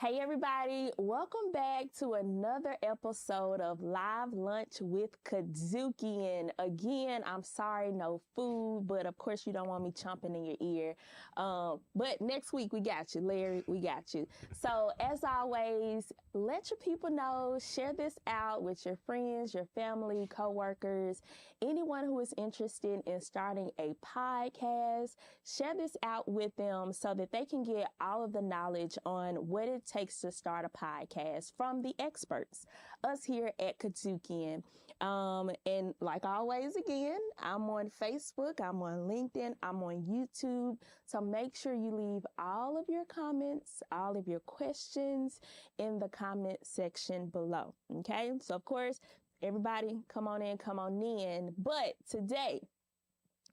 Hey everybody, welcome back to another episode of Live Lunch with KUDZUKIAN. Again, I'm sorry, no food, but of course you don't want me chomping in your ear. But next week we got you, Larry, we got you. So as always, let your people know, share this out with your friends, your family, coworkers, anyone who is interested in starting a podcast. Share this out with them so that they can get all of the knowledge on what it takes to start a podcast from the experts, us here at KUDZUKIAN. And like always, again, I'm on Facebook, I'm on LinkedIn, I'm on YouTube. So make sure you leave all of your comments, all of your questions in the comment section below. Okay. So of course, everybody come on in. But today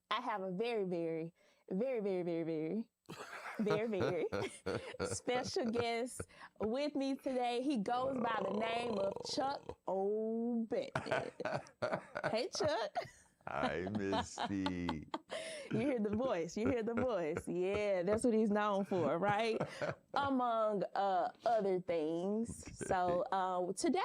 I have a very special guest with me today. He goes by the name of Chuck O'Bennett. Hey, Chuck. Hi, Misty. You hear the voice. Yeah, that's what he's known for, right? Among other things. So today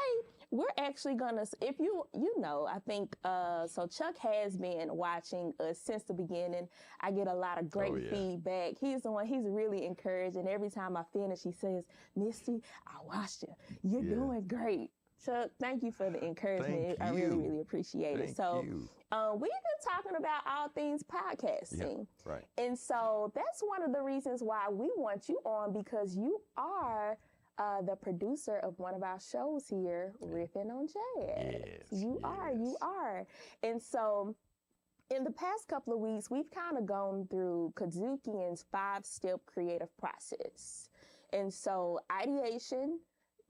we're actually gonna, if you know, I think, so Chuck has been watching us since the beginning. I get a lot of great feedback. He's the one, he's really encouraging. Every time I finish, he says, Misty, I watched you. You're doing great. Chuck, thank you for the encouragement. I really appreciate it. So we've been talking about all things podcasting. Yeah, right. And so that's one of the reasons why we want you on, because you are the producer of one of our shows here, Riffing on Jazz. You are. And so in the past couple of weeks, we've kind of gone through KUDZUKIAN's 5-step creative process. And so ideation,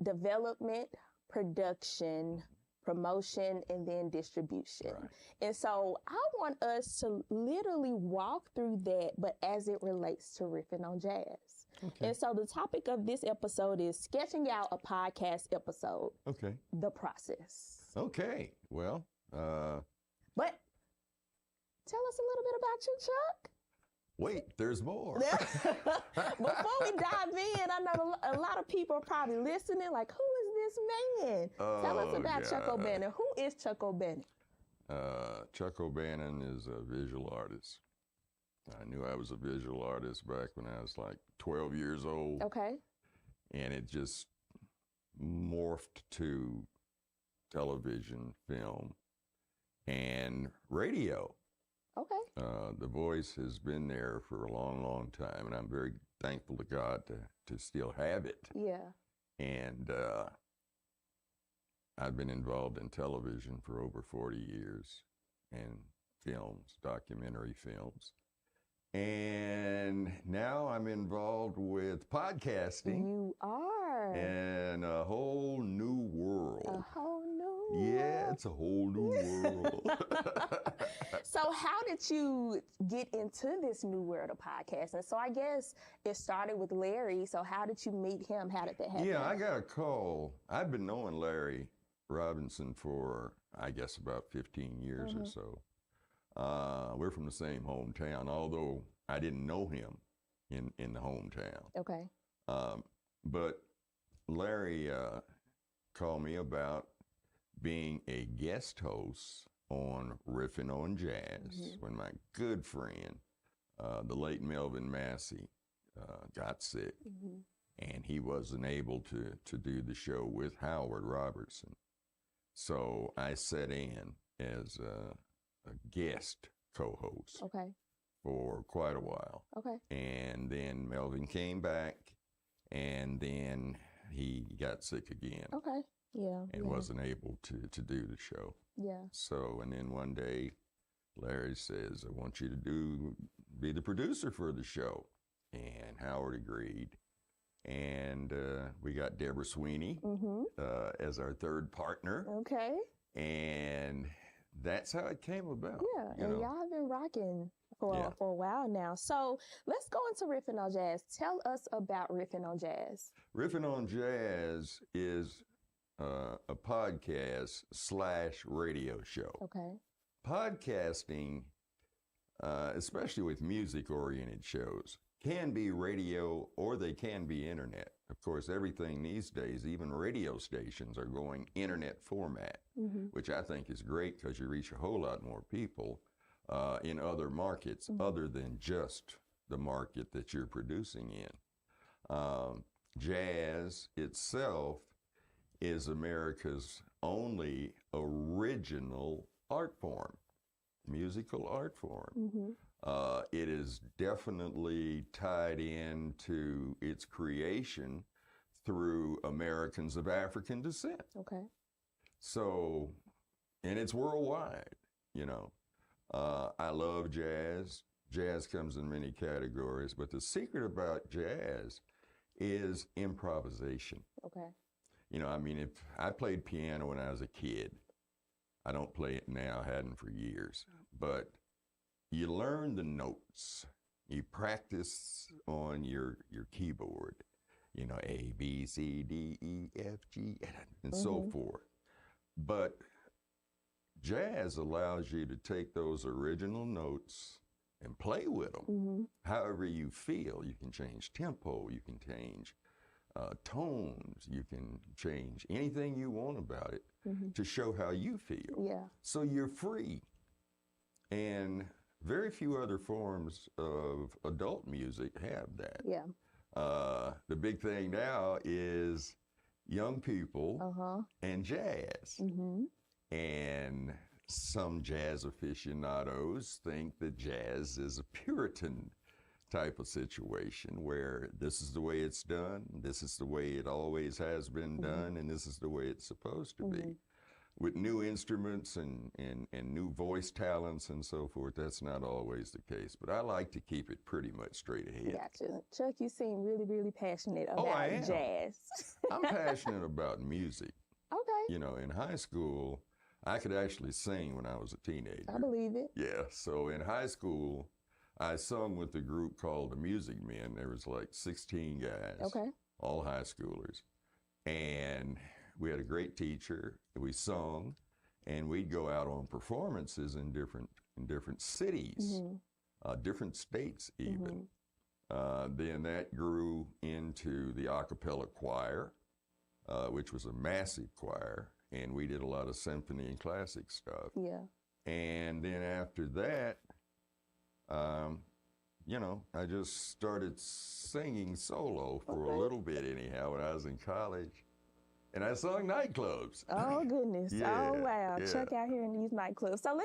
development, production, promotion, and then distribution. Right. And so I want us to literally walk through that, but as it relates to Riffing on Jazz. Okay. And so the topic of this episode is sketching out a podcast episode. Okay. The process. Okay. Well, but tell us a little bit about you, Chuck. Wait, there's more. Before we dive in, I know a lot of people are probably listening like, who is this man? Tell us about Chuck O'Bannon. Who is Chuck O'Bannon? Chuck O'Bannon is a visual artist. I knew I was a visual artist back when I was like 12 years old. Okay. And it just morphed to television, film, and radio. Okay. The voice has been there for a long time, and I'm very thankful to God to still have it. Yeah. And I've been involved in television for over 40 years, and films, documentary films. And now I'm involved with podcasting. You are. And a whole new world. A whole new world. Yeah, it's a whole new world. So how did you get into this new world of podcasting? So I guess it started with Larry. So how did you meet him? How did that happen? Yeah, I got a call. I've been knowing Larry Robinson for, I guess, about 15 years or so. We're from the same hometown, although I didn't know him in the hometown. Okay. But Larry called me about being a guest host on Riffing on Jazz when my good friend, the late Melvin Massey, got sick. And he wasn't able to do the show with Howard Robertson. So I sat in as a guest co-host for quite a while. Okay. And then Melvin came back, and then he got sick again. Okay. Yeah. And wasn't able to do the show. Yeah. So, and then one day, Larry says, I want you to be the producer for the show. And Howard agreed. And we got Deborah Sweeney as our third partner. Okay. And that's how it came about. Yeah, and y'all have been rocking for a while now. So let's go into Riffing on Jazz. Tell us about Riffing on Jazz. Riffing on Jazz is a podcast / radio show. Okay. Podcasting, especially with music-oriented shows, can be radio or they can be internet. Of course, everything these days, even radio stations are going internet format, which I think is great because you reach a whole lot more people in other markets other than just the market that you're producing in. Jazz itself is America's only original art form, musical art form. It is definitely tied into its creation through Americans of African descent. Okay. So, and it's worldwide, you know. I love jazz. Jazz comes in many categories, but the secret about jazz is improvisation. Okay. You know, I mean, if I played piano when I was a kid, I don't play it now, hadn't for years, but you learn the notes. You practice on your keyboard, you know, A, B, C, D, E, F, G, and so forth. But jazz allows you to take those original notes and play with them however you feel. You can change tempo, you can change tones, you can change anything you want about it to show how you feel. Yeah. So you're free. And very few other forms of adult music have that. Yeah. The big thing now is young people and jazz. And some jazz aficionados think that jazz is a Puritan type of situation where this is the way it's done, this is the way it always has been done, and this is the way it's supposed to be. With new instruments and new voice talents and so forth, that's not always the case. But I like to keep it pretty much straight ahead. Gotcha. Chuck, you seem really, really passionate about jazz. I'm passionate about music. Okay. You know, in high school, I could actually sing when I was a teenager. I believe it. Yeah, so in high school, I sung with a group called the Music Men. There was like 16 guys, all high schoolers. And we had a great teacher. We sung, and we'd go out on performances in different cities, different states even. Then that grew into the a cappella choir, which was a massive choir, and we did a lot of symphony and classic stuff. Yeah. And then after that, you know, I just started singing solo for a little bit anyhow when I was in college. And I sung nightclubs. Oh, goodness. Yeah, oh, wow. yeah. Chuck out here in these nightclubs. So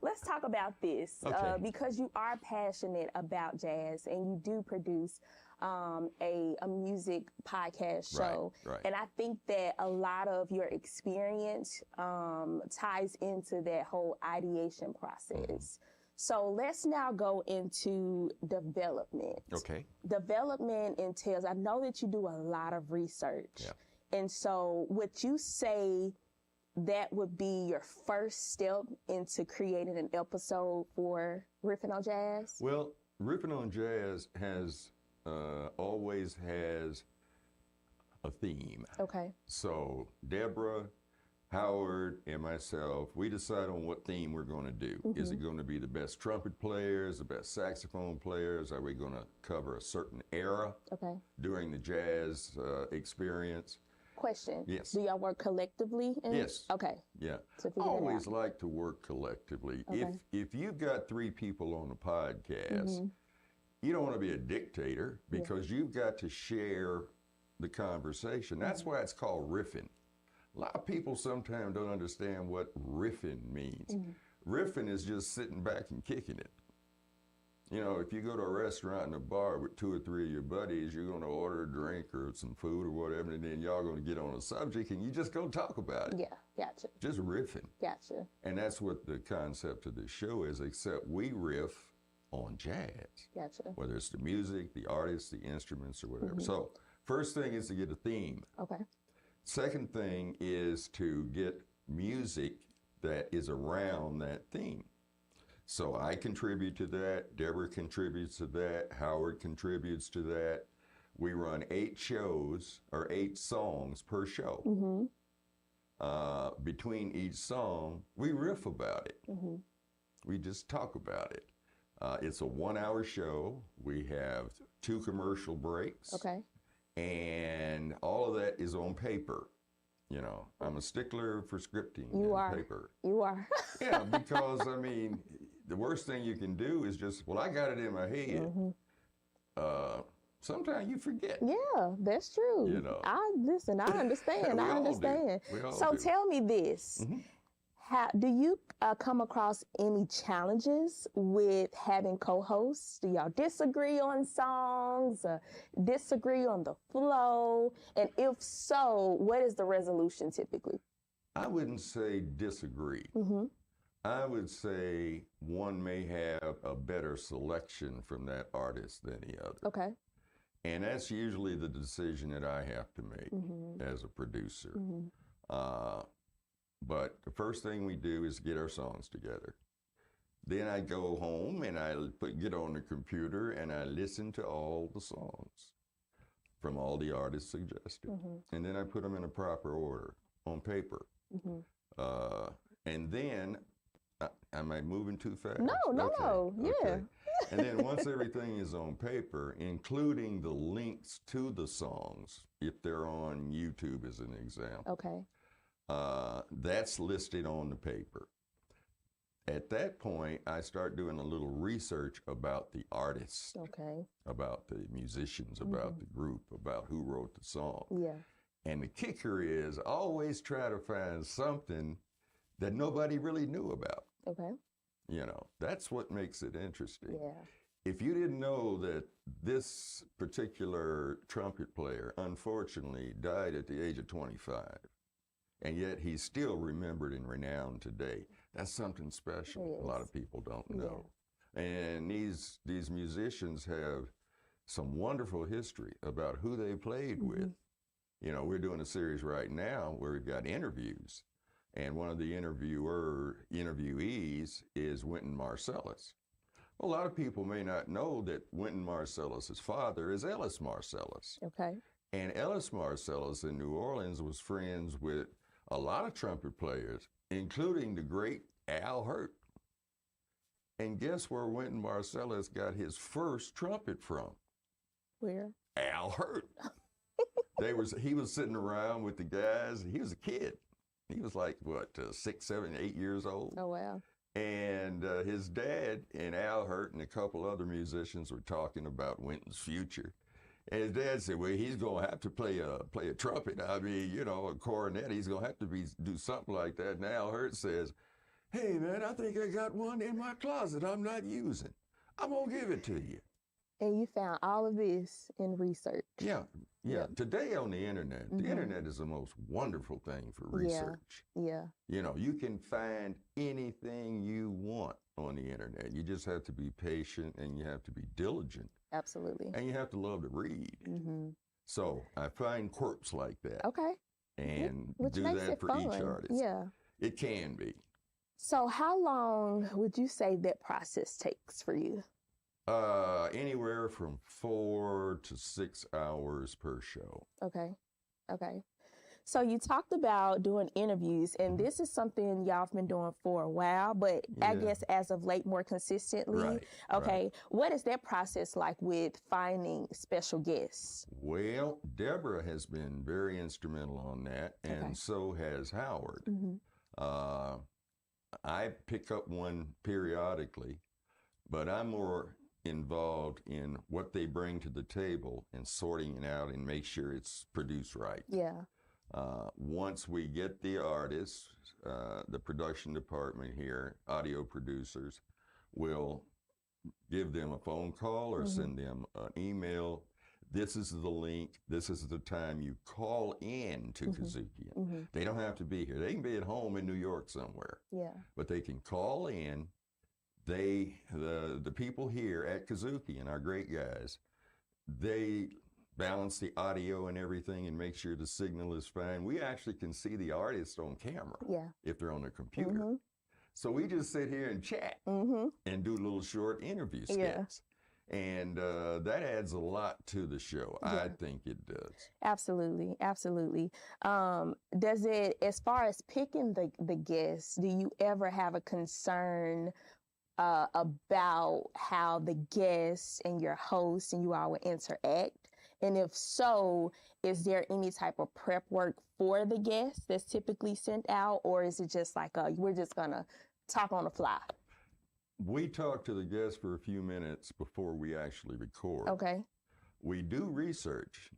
let's talk about this because you are passionate about jazz and you do produce a music podcast show. Right. And I think that a lot of your experience ties into that whole ideation process. So let's now go into development. Okay. Development entails, I know that you do a lot of research. Yeah. And so would you say that would be your first step into creating an episode for Riffing on Jazz? Well, Riffing on Jazz has always has a theme. Okay. So Deborah, Howard, and myself, we decide on what theme we're going to do. Is it going to be the best trumpet players, the best saxophone players? Are we going to cover a certain era during the jazz experience? Question. Yes. Do y'all work collectively? Yes. Okay. Yeah. So I always like to work collectively. Okay. If you've got 3 people on a podcast, you don't want to be a dictator because you've got to share the conversation. That's why it's called riffing. A lot of people sometimes don't understand what riffing means. Riffing is just sitting back and kicking it. You know, if you go to a restaurant and a bar with 2 or 3 of your buddies, you're going to order a drink or some food or whatever, and then y'all going to get on a subject and you just go talk about it. Yeah, gotcha. Just riffing. Gotcha. And that's what the concept of the show is, except we riff on jazz. Gotcha. Whether it's the music, the artists, the instruments, or whatever. So first thing is to get a theme. Okay. Second thing is to get music that is around that theme. So I contribute to that, Deborah contributes to that, Howard contributes to that. We run 8 shows or 8 songs per show. Between each song, we riff about it. We just talk about it. It's a 1-hour show. We have 2 commercial breaks. Okay. And all of that is on paper. You know, I'm a stickler for scripting paper. You are. Yeah, because, I mean, the worst thing you can do is just, well, I got it in my head. Sometimes you forget. Yeah, that's true. You know. I understand. I understand. So tell me this. How do you come across any challenges with having co-hosts? Do y'all disagree on songs, disagree on the flow? And if so, what is the resolution typically? I wouldn't say disagree. I would say one may have a better selection from that artist than the other. Okay. And that's usually the decision that I have to make as a producer. But the first thing we do is get our songs together. Then I go home and I get on the computer and I listen to all the songs from all the artists suggested. And then I put them in a proper order on paper. And then, am I moving too fast? No. Yeah. Okay. And then once everything is on paper, including the links to the songs, if they're on YouTube as an example. Okay. That's listed on the paper. At that point, I start doing a little research about the artists, about the musicians, about the group, about who wrote the song. Yeah. And the kicker is always try to find something that nobody really knew about. Okay. You know, that's what makes it interesting. Yeah. If you didn't know that this particular trumpet player, unfortunately, died at the age of 25, and yet he's still remembered and renowned today, that's something special. A lot of people don't know. And these musicians have some wonderful history about who they played with. You know, we're doing a series right now where we've got interviews, and one of the interviewees is Wynton Marsalis. Well, a lot of people may not know that Wynton Marsalis' father is Ellis Marsalis. Okay. And Ellis Marsalis in New Orleans was friends with a lot of trumpet players, including the great Al Hurt. And guess where Wynton Marsalis got his first trumpet from? Where? Al Hurt. He was sitting around with the guys. He was a kid. He was like, 6, 7, 8 years old. Oh, wow. And his dad and Al Hurt and a couple other musicians were talking about Wynton's future. And his dad said, well, he's going to have to play a trumpet. I mean, you know, a cornet. He's going to have to do something like that. And Al Hurt says, hey, man, I think I got one in my closet I'm not using. I'm going to give it to you. And you found all of this in research. Yeah. Today on the internet, the internet is the most wonderful thing for research. Yeah. You know, you can find anything you want on the internet. You just have to be patient and you have to be diligent. Absolutely. And you have to love to read. So I find quirks like that. Okay. And Which do makes that it for fun. each artist. Yeah. It can be. So how long would you say that process takes for you? Anywhere from 4 to 6 hours per show. Okay. So you talked about doing interviews, and this is something y'all have been doing for a while, but I guess as of late more consistently. Right. Okay. What is that process like with finding special guests? Well, Deborah has been very instrumental on that, and so has Howard. I pick up one periodically, but I'm more involved in what they bring to the table and sorting it out and make sure it's produced right. Yeah. Once we get the artists, the production department here, audio producers, will give them a phone call or send them an email. This is the link. This is the time you call in to KUDZUKIAN. They don't have to be here. They can be at home in New York somewhere. Yeah. But they can call in. The people here at KUDZUKIAN, our great guys, they balance the audio and everything and make sure the signal is fine. We actually can see the artist on camera if they're on their computer. So we just sit here and chat and do little short interview skits. And that adds a lot to the show. I think it does. Absolutely. Does it, as far as picking the guests, do you ever have a concern about how the guests and your host and you all would interact? And if so, is there any type of prep work for the guests that's typically sent out, or is it just like we're just gonna talk on the fly? We talk to the guests for a few minutes before we actually record. Okay. We do research,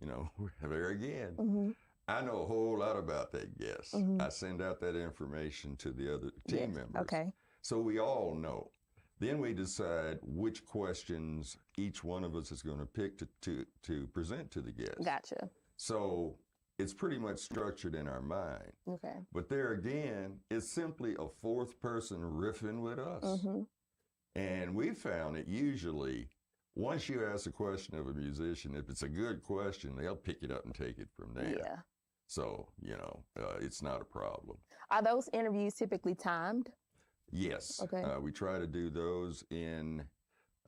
there again. Mm-hmm. I know a whole lot about that guest. Mm-hmm. I send out that information to the other team members. Okay. So we all know. Then we decide which questions each one of us is going to pick to present to the guest. Gotcha. So it's pretty much structured in our mind. Okay. But there again, it's simply a fourth person riffing with us. Mm-hmm. And we found it usually, once you ask a question of a musician, if it's a good question, they'll pick it up and take it from there. Yeah. So, it's not a problem. Are those interviews typically timed? Yes. Okay. We try to do those in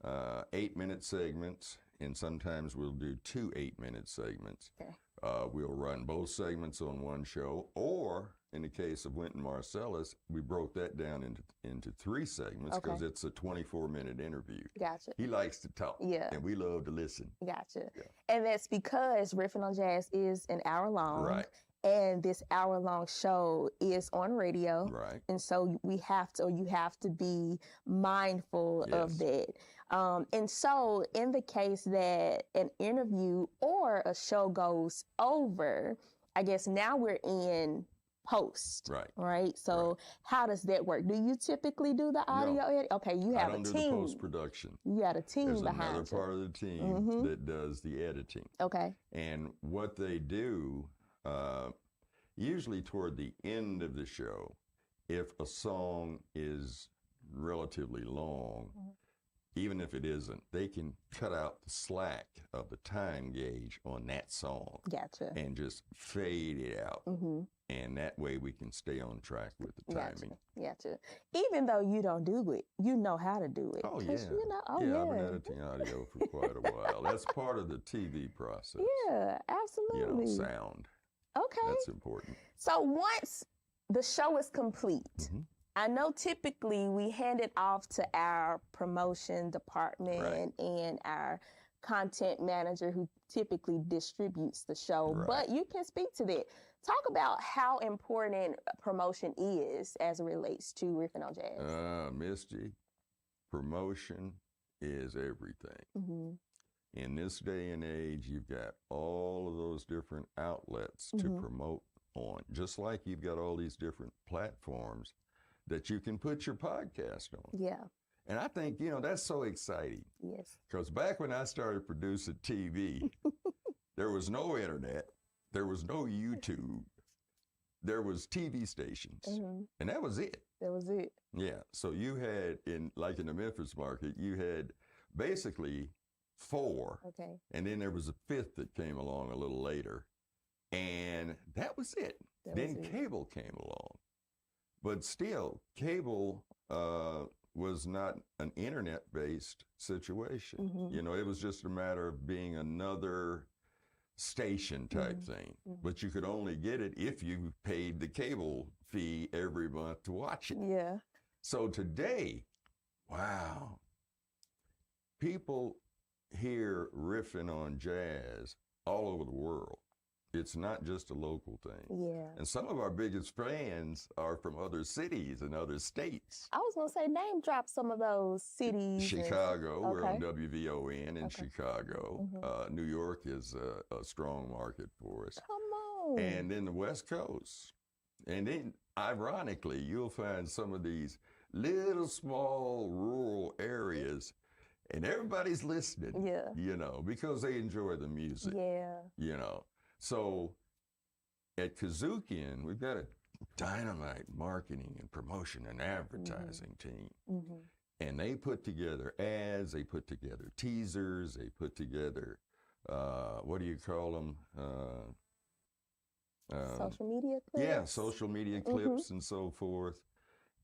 8-minute segments, and sometimes we'll do 2 8-minute segments. Okay. We'll run both segments on one show, or in the case of Wynton Marsalis, we broke that down into 3 segments because it's a 24-minute interview. Gotcha. He likes to talk, and we love to listen. Gotcha. Yeah. And that's because Riffing on Jazz is an hour long. Right. And this hour-long show is on radio. Right. And so you have to be mindful of that. And so in the case that an interview or a show goes over, I guess now we're in post. Right. So how does that work? Do you typically do the audio edit? Okay, you have a team. I don't do the post-production. You got a team There's behind another part of the team that does the editing. Okay. And what they do, usually toward the end of the show, if a song is relatively long, even if it isn't, they can cut out the slack of the time gauge on that song. Gotcha. And just fade it out. And that way we can stay on track with the timing. Gotcha. Even though you don't do it, you know how to do it. Oh, yeah. I've been editing audio for quite a while. That's part of the TV process. Yeah, absolutely. Sound. Okay. That's important. So once the show is complete, I know typically we hand it off to our promotion department and our content manager who typically distributes the show, but you can speak to that. Talk about how important promotion is as it relates to Riffing on Jazz. Misty, promotion is everything. In this day and age, you've got all of those different outlets to promote on, just like you've got all these different platforms that you can put your podcast on. Yeah. And I think, that's so exciting. Yes. Because back when I started producing TV, there was no internet, there was no YouTube, there was TV stations, and that was it. That was it. Yeah. So you had, in the Memphis market, you had basically 4. Okay. And then there was a 5th that came along a little later. And that was it. Then cable came along. But still, cable was not an internet-based situation. It was just a matter of being another station type thing. But you could only get it if you paid the cable fee every month to watch it. Yeah. So today, wow, people hear Riffing on Jazz all over the world. It's not just a local thing. Yeah. And some of our biggest fans are from other cities and other states. I was going to say, name drop some of those cities. Chicago, we're on WVON in Chicago. New York is a strong market for us. Come on. And then the West Coast. And then, ironically, you'll find some of these little small rural areas, and everybody's listening. Yeah. Because they enjoy the music. Yeah. So at KUDZUKIAN, we've got a dynamite marketing and promotion and advertising team. And they put together ads, they put together teasers, they put together, what do you call them? Social media clips? Yeah, social media clips and so forth.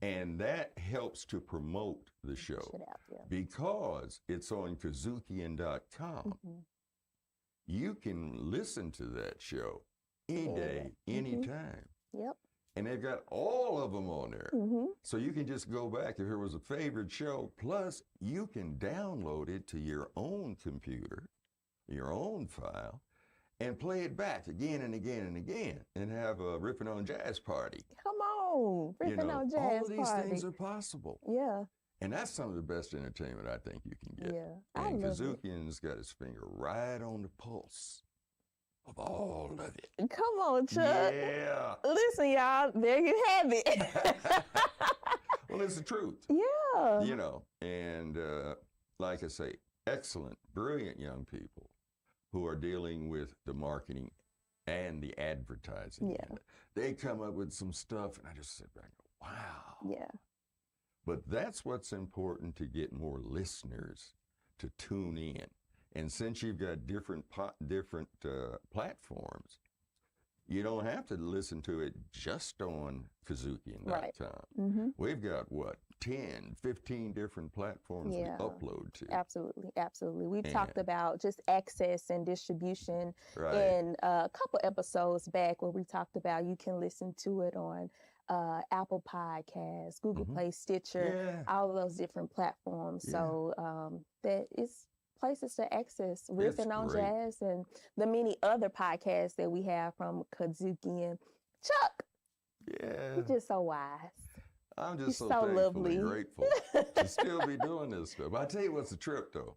And that helps to promote the show because it's on KUDZUKIAN.com. You can listen to that show any day, anytime. Yep. And they've got all of them on there. Mm-hmm. So you can just go back if it was a favorite show. Plus, you can download it to your own computer, your own file, and play it back again and again and again and have a Riffing on Jazz party. Come on, Riffing on Jazz all of these party. things are possible. Yeah. And that's some of the best entertainment I think you can get. Yeah. And I love it. KUDZUKIAN's got his finger right on the pulse of all of it. Come on, Chuck. Yeah. Listen, y'all, there you have it. Well, it's the truth. Yeah. And like I say, excellent, brilliant young people who are dealing with the marketing and the advertising. Yeah. They come up with some stuff, and I just sit back and go, wow. Yeah. But that's what's important to get more listeners to tune in. And since you've got different platforms, you don't have to listen to it just on KUDZUKIAN.com. Right. Mm-hmm. We've got, 10, 15 different platforms we upload to. Absolutely, absolutely. We've talked about just access and distribution in a couple episodes back where we talked about you can listen to it on Apple Podcasts, Google Play, Stitcher, all of those different platforms. Yeah. So that is places to access Riffing on Jazz and the many other podcasts that we have from KUDZUKIAN. Chuck, you're just so wise. I'm just so thankful and grateful to still be doing this stuff. I tell you what's the trip, though.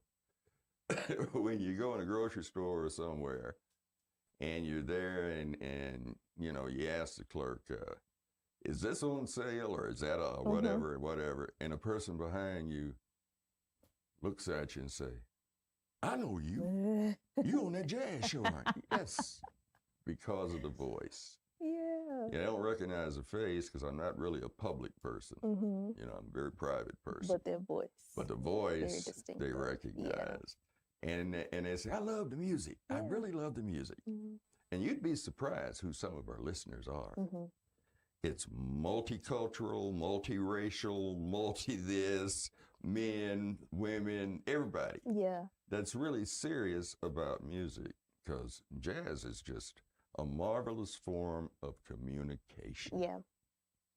When you go in a grocery store or somewhere, and you're there, and you ask the clerk, is this on sale, or is that a whatever, and a person behind you looks at you and say, I know you. You on that jazz show, aren't you? Yes, because of the voice. Yeah. I don't recognize the face because I'm not really a public person. I'm a very private person. But their voice. But the voice, they recognize. Yeah. And they say, I love the music. I really love the music. And you'd be surprised who some of our listeners are. It's multicultural, multiracial, multi-this, men, women, everybody. Yeah. That's really serious about music because jazz is just a marvelous form of communication. Yeah.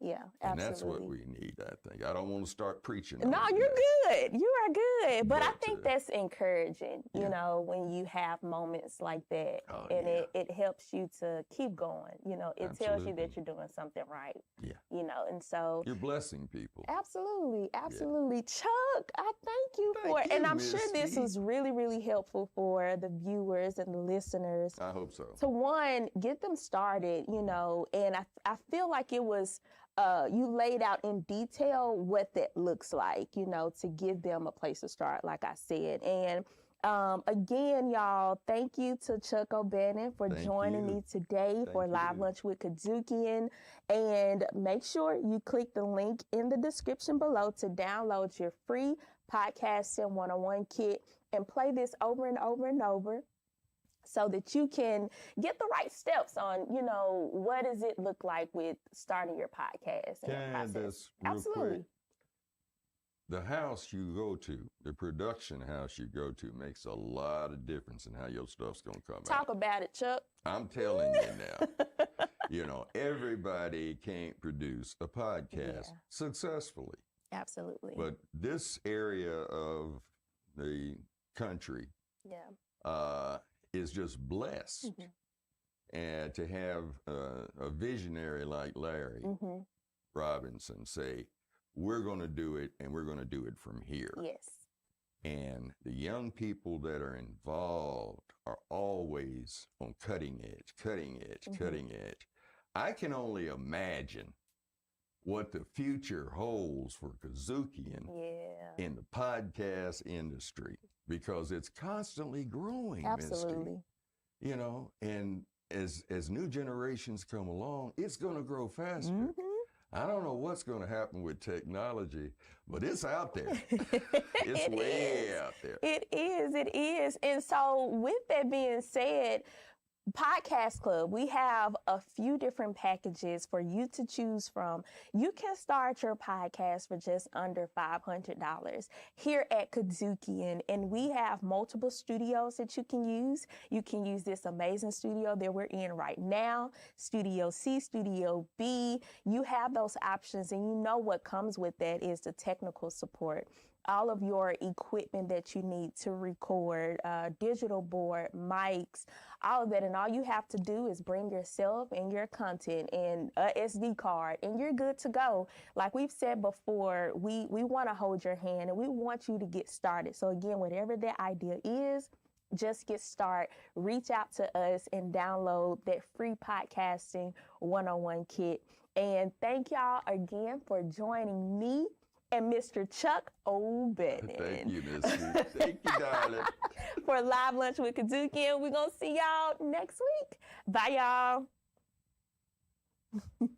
Yeah, absolutely. And that's what we need, I think. I don't want to start preaching. No, you're good. You are good. But I think that's encouraging, you know, when you have moments like that. And it helps you to keep going. It tells you that you're doing something right. Yeah. And so. You're blessing people. Absolutely. Absolutely. Yeah. Chuck, I thank you for it. And I'm sure this was really, really helpful for the viewers and the listeners. I hope so. To one, get them started, and I feel like it was, you laid out in detail what that looks like, to give them a place to start, like I said. And again, y'all, thank you to Chuck O'Bannon for joining me today for Live Lunch with KUDZUKIAN. And make sure you click the link in the description below to download your free Podcast Sim 101 kit and play this over and over and over, so that you can get the right steps on, what does it look like with starting your podcast and Candace, Absolutely. Real quick, the house you go to, the production house you go to makes a lot of difference in how your stuff's going to come out. Talk about it, Chuck. I'm telling you now, everybody can't produce a podcast successfully. Absolutely. But this area of the country, is just blessed. And to have a visionary like Larry Robinson say, we're going to do it, and we're going to do it from here. Yes. And the young people that are involved are always on cutting edge. Cutting edge. I can only imagine what the future holds for KUDZUKIAN in the podcast industry, because it's constantly growing. Absolutely. Misty. And as new generations come along, it's going to grow faster. I don't know what's going to happen with technology, but it's out there. It's way out there. It is. And so with that being said, Podcast Club, we have a few different packages for you to choose from. You can start your podcast for just under $500 here at KUDZUKIAN, and we have multiple studios that you can use. You can use this amazing studio that we're in right now, Studio C, Studio B. You have those options, and you know what comes with that is the technical support. All of your equipment that you need to record, digital board, mics, all of that. And all you have to do is bring yourself and your content and a SD card, and you're good to go. Like we've said before, we want to hold your hand and we want you to get started. So again, whatever that idea is, just get started. Reach out to us and download that free podcasting 101 kit. And thank y'all again for joining me and Mr. Chuck O'Bannon. Thank you, Missy. Thank you, darling. For Live Lunch with KUDZUKIAN. We're going to see y'all next week. Bye, y'all.